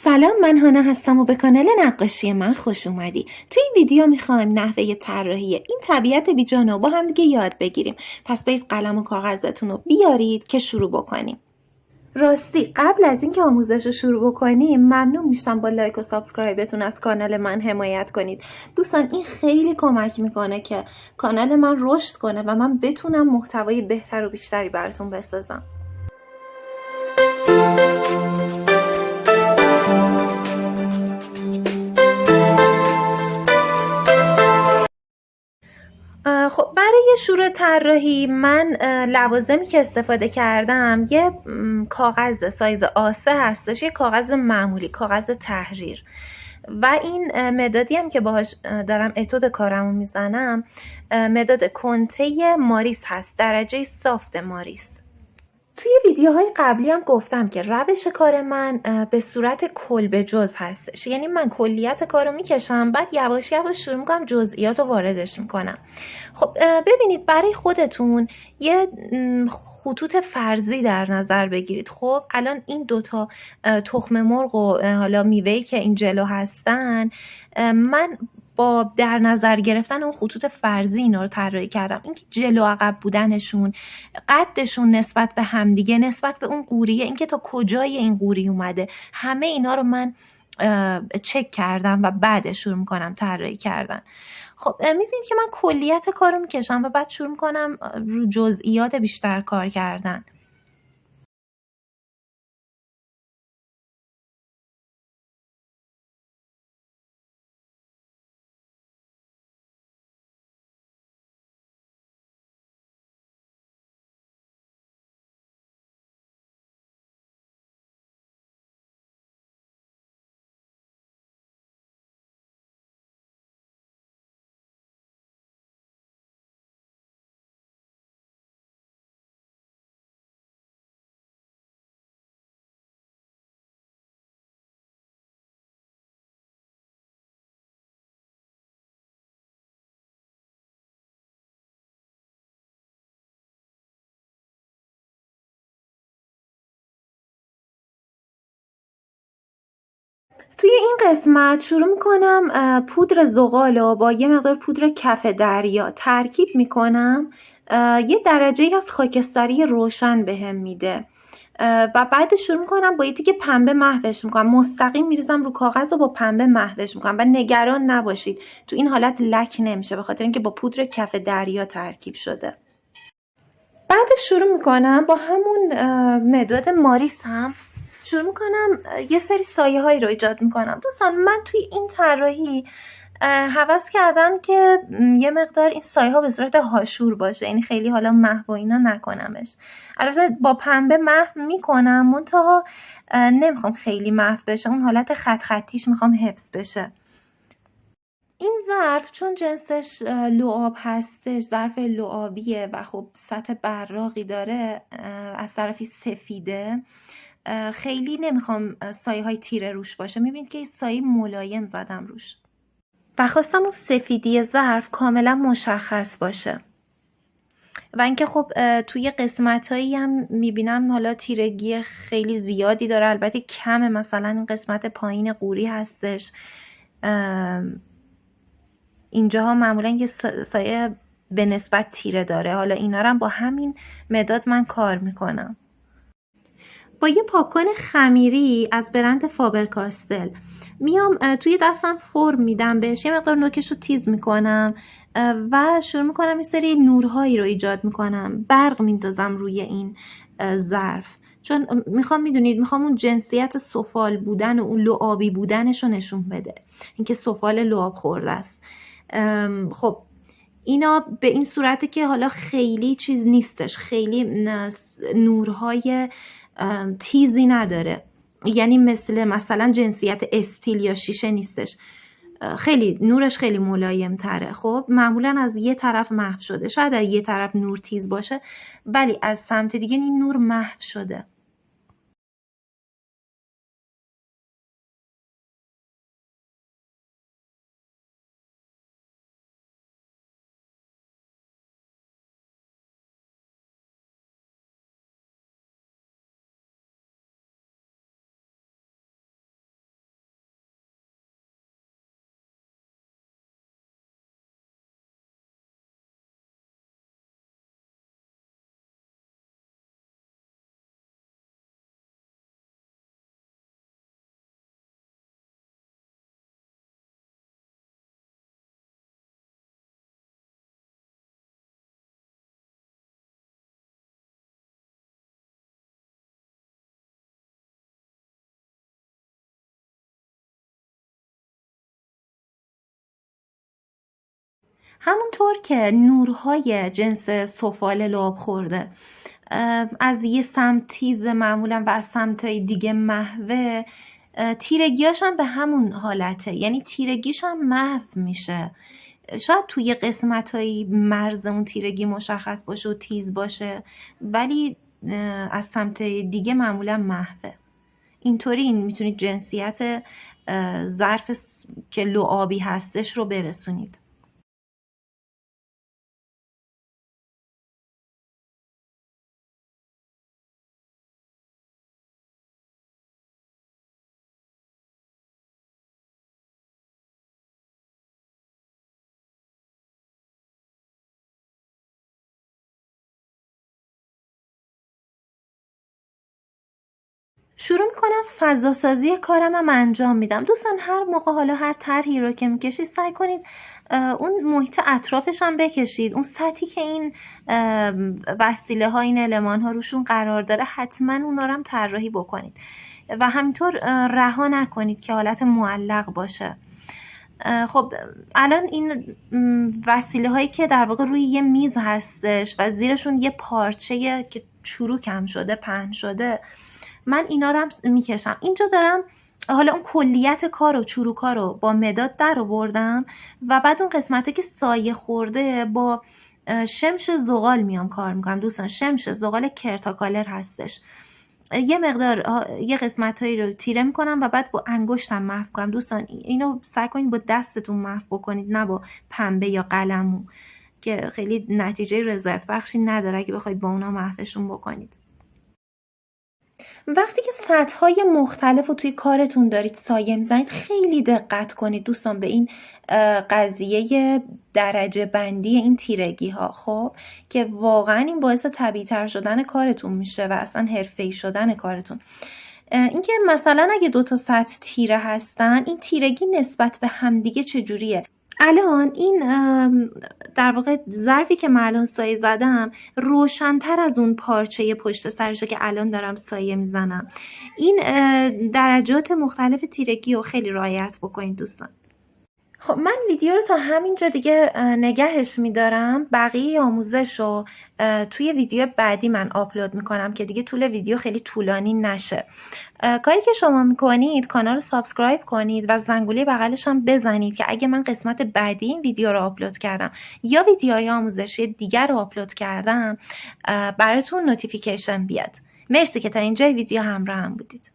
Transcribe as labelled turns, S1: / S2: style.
S1: سلام، من هانا هستم و به کانال نقاشی من خوش اومدی. توی این ویدیو میخوایم نحوه طراحی این طبیعت بیجان رو با هم دیگه یاد بگیریم. پس برید قلم و کاغذتون رو بیارید که شروع بکنیم. راستی قبل از اینکه آموزش رو شروع بکنیم ممنون میشم با لایک و سابسکرایبتون از کانال من حمایت کنید. دوستان این خیلی کمک میکنه که کانال من رشد کنه و من بتونم محتوای بهتر و بیشتری براتون بسازم. خب برای شروع طراحی من لوازمی که استفاده کردم یه کاغذ سایز A3 هستش، یه کاغذ معمولی، کاغذ تحریر، و این مدادی هم که باهاش دارم اتود کارمو میزنم مداد کنته ماریس هست، درجه سافت ماریس. توی ویدیوهای قبلی هم گفتم که روش کار من به صورت کلبه جز هستش، یعنی من کلیت کار رو میکشم، بعد یواش یواش شروع میکنم جزئیات رو واردش میکنم. خب ببینید برای خودتون یه خطوط فرضی در نظر بگیرید. خب الان این دوتا تخم مرغ و حالا میوه‌ای که این جلو هستن، من با در نظر گرفتن اون خطوط فرضی اینا رو طراحی کردم. اینکه جلو عقب بودنشون، قدشون نسبت به همدیگه، نسبت به اون قوریه، اینکه تا کجای این قوری اومده، همه اینا رو من چک کردم و بعد شروع میکنم طراحی کردن. خب میبینید که من کلیت کارو میکشم و بعد شروع میکنم رو جزئیات بیشتر کار کردن. توی این قسمت شروع میکنم پودر زغال رو با یه مقدار پودر کف دریا ترکیب میکنم. یه درجه از خاکستری روشن بهم میده و بعد شروع میکنم با یه تیکه پنبه محوش میکنم، مستقیم میریزم رو کاغذ و با پنبه محوش میکنم و نگران نباشید تو این حالت لک نمیشه، به خاطر اینکه با پودر کف دریا ترکیب شده. بعدش شروع میکنم با همون مداد ماریس هم شروع میکنم یه سری سایه هایی رو ایجاد میکنم. دوستان من توی این طراحی هوس کردم که یه مقدار این سایه ها به صورت هاشور باشه، یعنی خیلی حالا محو و اینا نکنمش. البته با پنبه محو میکنم، منتها نمیخوام خیلی محو بشه، اون حالت خط خطیش میخوام حفظ بشه. این ظرف چون جنسش لعاب هستش، ظرف لعابیه و خب سطح براقی داره، از طرفی سفیده، خیلی نمیخوام سایه های تیره روش باشه. میبینید که این سایه ملایم زدم روش و خواستم اون سفیدی ظرف کاملا مشخص باشه. و اینکه خب توی قسمتایی هم میبینم حالا تیرگی خیلی زیادی داره، البته کمه، مثلا این قسمت پایین قوری هستش، اینجاها معمولا یه سایه به نسبت تیره داره. حالا اینا رو هم با همین مداد من کار میکنم. با یه پاکن خمیری از برند فابر کاستل میام توی دستم فرم میدم بهش، یه مقدار نوکش رو تیز میکنم و شروع میکنم یه سری نورهایی رو ایجاد میکنم، برق میندازم روی این ظرف، چون میخوام اون جنسیت سفال بودن و اون لعابی بودنش رو نشون بده، اینکه سفال لعاب خورده است. خب اینا به این صورته که حالا خیلی چیز نیستش، خیلی نورهای تیزی نداره، یعنی مثلا جنسیت استیل یا شیشه نیستش، خیلی نورش خیلی ملایم تره. خب معمولا از یه طرف محو شده، شاید از یه طرف نور تیز باشه ولی از سمت دیگه این نور محو شده. همونطور که نورهای جنس سفال لعاب خورده از یه سمت تیز معمولا و از سمتای دیگه محوه، تیرگیاش هم به همون حالته، یعنی تیرگیش هم محو میشه. شاید توی قسمتایی مرز اون تیرگی مشخص باشه و تیز باشه، ولی از سمت دیگه معمولا محوه. اینطوری این میتونید جنسیت ظرف که لعابی هستش رو برسونید. شروع میکنم فضا سازی کارم هم انجام میدم. دوستان هر موقع حالا هر طرحی رو که میکشید سعی کنید اون محیط اطرافش هم بکشید. اون سطحی که این وسیله ها، این المان ها روشون قرار داره، حتما اونا رو هم طراحی بکنید و همینطور رها نکنید که حالت معلق باشه. خب الان این وسیله هایی که در واقع روی یه میز هستش و زیرشون یه پارچه که چروک هم شده، پهن شده، من اینا رو هم میکشم. اینجا دارم حالا اون کلیت کار و چروکا رو با مداد در آوردم و بعد اون قسمته که سایه خورده با شمش زغال میام کار میکنم. دوستان شمش زغال کرتاکالر هستش. یه مقدار یه قسمتایی رو تیره میکنم و بعد با انگشتم محو کنم. دوستان اینو سعی کنید با دستتون محو بکنید، نه با پنبه یا قلمو که خیلی نتیجه رضایت بخشی نداره اگه بخواید با اونا محوشون بکنید. وقتی که سطح‌های مختلف رو توی کارتون دارید سایه میزنید، خیلی دقت کنید دوستان به این قضیه درجه بندی این تیرگی ها، خب که واقعا این باعث طبیعی تر شدن کارتون میشه و اصلا حرفه‌ای شدن کارتون. اینکه مثلا اگه 2 تا سطح تیره هستن، این تیرگی نسبت به همدیگه چجوریه؟ الان این در واقع ظرفی که من الان سایه زدم روشن‌تر از اون پارچه پشت سرشه که الان دارم سایه میزنم. این درجات مختلف تیرگی رو خیلی رعایت بکنید دوستان. خب من ویدیو رو تا همینجا دیگه نگهش میدارم. بقیه آموزش رو توی ویدیو بعدی من آپلود میکنم که دیگه طول ویدیو خیلی طولانی نشه. کاری که شما میکنید کانال رو سابسکرایب کنید و زنگوله بغلش هم بزنید که اگه من قسمت بعدی این ویدیو رو آپلود کردم یا ویدیوهای آموزشی دیگر رو آپلود کردم براتون نوتیفیکیشن بیاد. مرسی که تا اینجای ویدیو همراه هم بودید.